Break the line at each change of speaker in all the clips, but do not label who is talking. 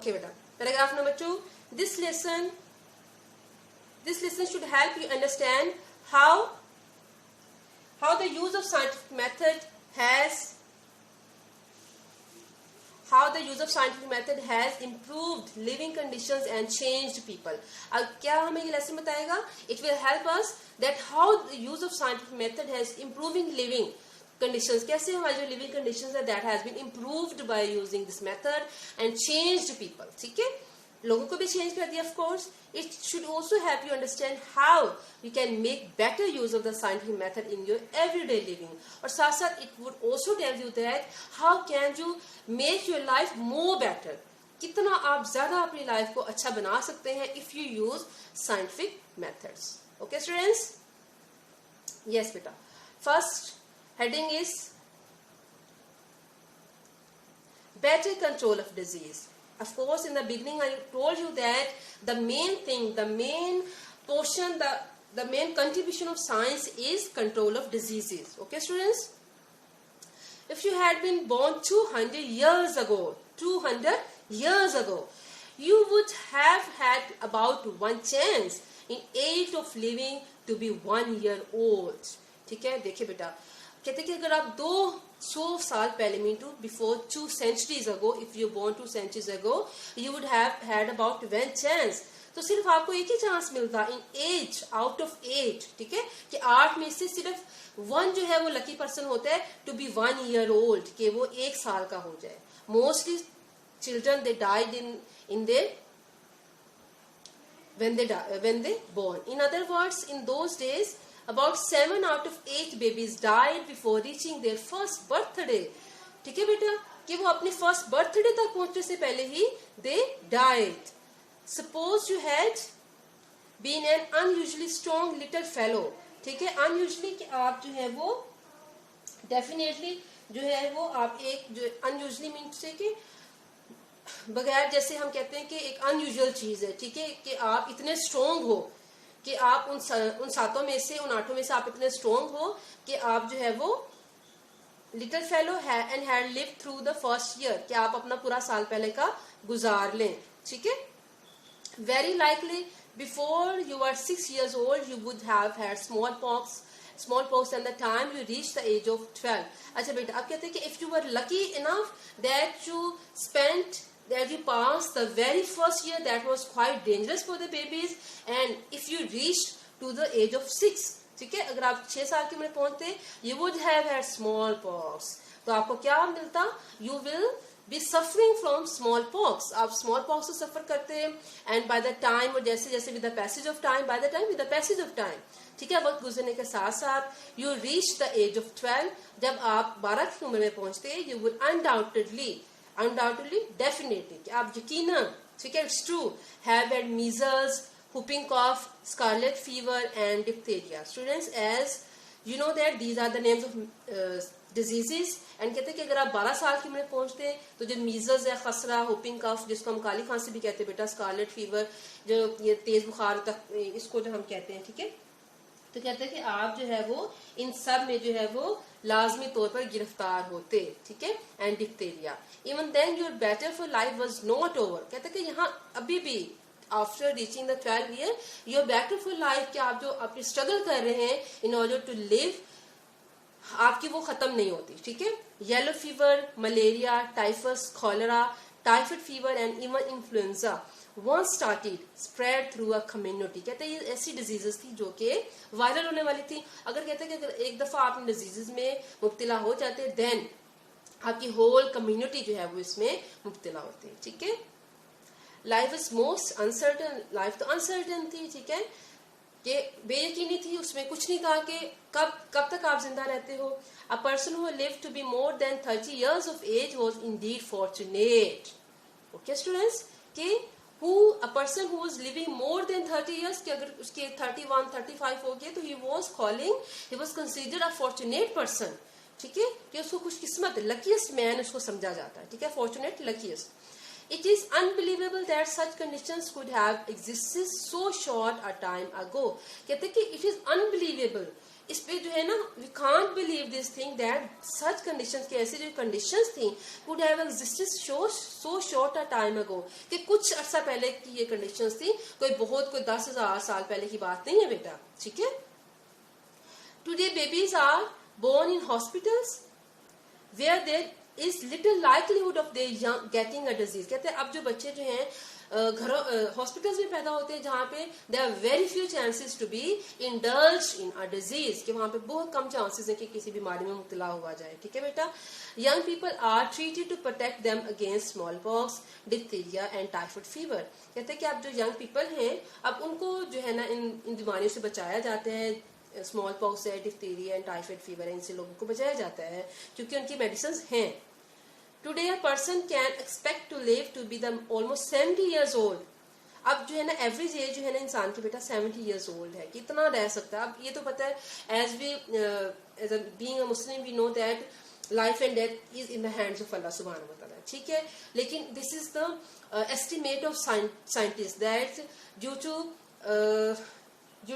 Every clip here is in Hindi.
ओके बेटा, paragraph number 2. This lesson should help you understand how the use of scientific method has improved living conditions and changed people. अब क्या हमें ये लेसन बताएगा? It will help us that how the use of scientific method has improving living conditions. कैसे हमारी जो living conditions है that has been improved by using this method and changed people. ठीक है, लोगों को भी चेंज कर दिया. Of course it should also help you understand how you can make better use of the scientific method in your everyday living. और साथ साथ it would also tell you that how can you make your life more better. कितना आप ज्यादा अपनी लाइफ को अच्छा बना सकते हैं if you use scientific methods. Okay students, yes बेटा. First heading is better control of disease. Of course, in the beginning I told you that the main thing, the main portion, the main contribution of science is control of diseases. Okay students? If you had been born 200 years ago, you would have had about one chance in age of living to be 1 year old. ठीक है, देखिए बेटा, कहते कि अगर आप 200 साल पहले before 2 centuries ago, if you born 2 centuries ago, you would have had about 1 chance. तो सिर्फ आपको एक ही चांस मिलता इन एज, आउट ऑफ 8. ठीक है, कि 8 में से सिर्फ 1 जो है वो लकी पर्सन होता है टू बी 1 year old, कि वो 1 साल का हो जाए. Mostly children they died in their when they born. In other words, in those days about 7 out of 8 babies died before reaching their first birthday. ठीक है बेटा, कि वो अपने फर्स्ट बर्थडे तक पहुंचने से पहले ही they died. Suppose you had been an unusually strong little fellow. ठीक है, unusually कि आप जो है वो definitely जो है वो आप एक जो unusually means है कि बगैर, जैसे हम कहते हैं कि एक अनयूजुअल चीज है. ठीक है, कि आप इतने स्ट्रोंग हो कि आप उन 7 में से, उन 8 में से आप इतने स्ट्रोंग हो कि आप जो है वो little fellow and had live through the first year, कि आप अपना पूरा साल पहले का गुजार लें. ठीक है, very likely before you are 6 years old you would have had smallpox and the time you reach the age of 12. अच्छा बेटा, आप कहते हैं कि if you were lucky enough that you passed the very first year, that was quite dangerous for the babies, and if you reached to the age of 6, ठीक है, अगर आप 6 साल की उम्र पहुंचते, you would have had smallpox. तो आपको क्या मिलता? You will be suffering from smallpox. आप smallpox से सफर करते हैं, and by the time, और जैसे जैसे with the passage of time, ठीक है, वक्त गुजरने के साथ साथ you reach the age of 12. जब आप 12 की उम्र में पहुंचते, you will undoubtedly, definitely, कि आप यकीनन, ठीक है, it's true, have had measles, whooping cough, scarlet fever and diphtheria. Students, as you know that these are the names of diseases, and कहते हैं कि अगर आप 12 साल की उम्र में पहुंचते हैं तो जो मीजल्स है, खसरा, हुपिंग कफ, जिसको हम काली खांसी भी कहते हैं बेटा, स्कारलेट फीवर, जो ये तेज बुखार तक इसको जो हम कहते हैं. ठीक है, तो कहते हैं कि आप जो है वो इन सब में जो है वो लाजमी तौर पर गिरफ्तार होते. ठीक है, and diphtheria. Even then your battle for life was not over. कहते हैं कि यहाँ अभी भी after reaching the 12 year your battle for life, कि आप जो आपकी स्ट्रगल कर रहे हैं इन ऑर्डर टू लिव, आपकी वो खत्म नहीं होती. ठीक है, yellow fever, malaria, typhus, cholera, typhoid fever and even influenza once started spread through a community. कहते हैं ये ऐसी डिजीजेस थी जो कि वायरल होने वाली थी. अगर कहते हैं कि अगर एक दफा आप इन डिजीजेस में मुब्तला हो जाते हैं, देन आपकी होल कम्युनिटी जो है वो इसमें मुब्तला होती है. ठीक है, life is most uncertain. Life तो अनसर्टन थी. ठीक है, कि बेयकीनी थी, उसमें कुछ नहीं था कि कब तक आप जिंदा रहते हो. A person who lived to be more than 30 years of age was indeed fortunate. Okay students, कि a person who was living more than 30 years, कि अगर उसके 31, 35 हो गए तो he was considered a fortunate person. ठीक है, कि उसको खुश किस्मत, luckiest man उसको समझा जाता है. ठीक है, fortunate, luckiest. It is unbelievable that such conditions could have existed so short a time ago. कहते हैं कि it is unbelievable इस पे जो है ना, we can't believe this thing that such conditions की ऐसी जो कंडीशंस थी would have existed so short a time ago, कि कुछ अर्सा पहले की ये कंडीशंस थी, कोई 10,000 साल पहले की बात नहीं है बेटा, ठीक है। Today babies are born in hospitals where there is little likelihood of they getting a disease. कहते हैं अब जो बच्चे जो हैं घरों हॉस्पिटल्स में पैदा होते हैं जहां पे there are very few chances to be indulge in a disease, कि वहां पे बहुत कम चांसेस है कि किसी बीमारी में मुब्तला हुआ जाए, ठीक है बेटा। Young people are treated to protect them against smallpox, diphtheria and typhoid fever. कहते हैं कि अब जो यंग पीपल हैं अब उनको जो है ना इन बीमारियों से बचाया जाता है, स्मॉल पॉक्स है, डिप्थीरिया एंड टाइफाइड फीवर है, इनसे लोगों को बचाया जाता है क्योंकि उनकी मेडिसिन हैं। Today a person can expect to live to be the almost 70 years old. अब जो है ना एवरेज एज जो है ना इंसान की बेटा 70 years old है, कितना रह सकता है। अब ये तो पता है as being a Muslim we know that life and death is in the hands of Allah सुब्हानहू व तआला, ठीक है। लेकिन this is the estimate of scientist that due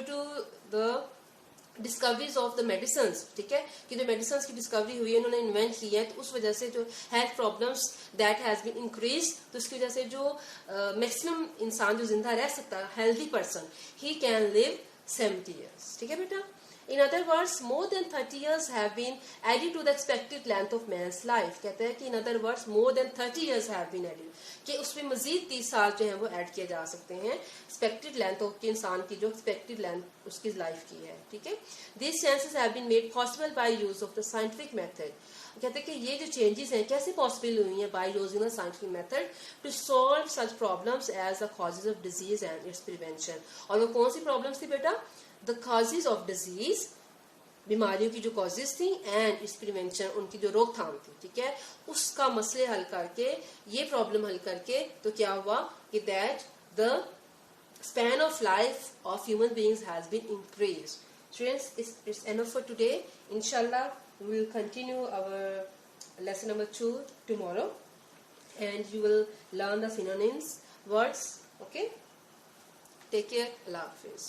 to the discoveries of the medicine, ठीक है, कि जो मेडिसिन की डिस्कवरी हुई है उन्होंने इन्वेंट की है, तो उस वजह से जो health problems that has been increase, तो उसकी वजह से जो मैक्सिमम इंसान जो जिंदा रह सकता है healthy person he can live 70 years, ठीक है बेटा। In other words, more than 30 years have been added to the expected length of man's life. कहते हैं कि in other words, more than 30 years have been added, कि उसमें मजीद 30 साल जो है वो ऐड किए जा सकते हैं एक्सपेक्टेड लेंथ ऑफ की इंसान की जो एक्सपेक्टेड लेंथ उसकी लाइफ की है, ठीक है। These chances have been made possible by use of the scientific method. कहते हैं कि ये जो चेंजेस हैं कैसे पॉसिबल हुई हैं, by using the scientific method to solve such problems as the causes of disease and its prevention. और वो कौन सी प्रॉब्लम्स थी बेटा? द कॉजेज ऑफ डिजीज, बीमारियों की जो कॉजेज थी, एंड इस प्रिवेंशन, उनकी जो रोकथाम थी, ठीक है, उसका मसले हल करके, ये प्रॉब्लम हल करके, तो क्या हुआ कि that the span of life of human beings has been increase. Students, it's enough for today. Inshallah, we will continue our lesson number 2 tomorrow, and you will learn the synonyms, words. Okay? Take care. Allah Hafiz.